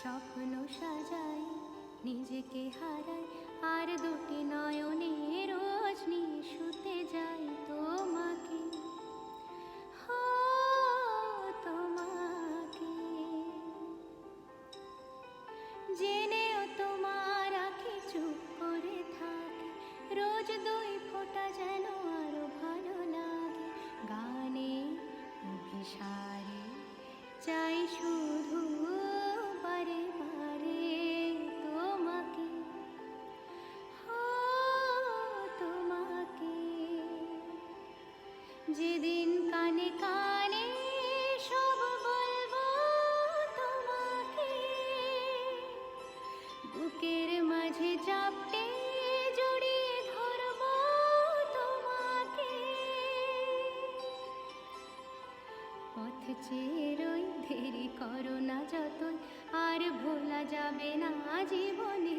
স্বপ্ন সাজাই নিজেকে হারাই আর দুটি নয়নে রোজ নিয়ে শুতে যাই তোমাকে, হো তোমাকে। জেনেও তোমার আঁখি চুপ করে থাকে, রোজ দুই ফোঁটা যেন আরো ভালো লাগে। গানে অভিসারে চাই শুধু বারে বারে তোমাকে, হো তোমাকে। যেদিন কানে কানে সব বলবো তোমাকে, বুকের মাঝে চাপটে জড়িয়ে ধরবো তোমাকে। পথ চেয়ে রই, দেরি করো না যতই, আর ভোলা যাবে না জীবনে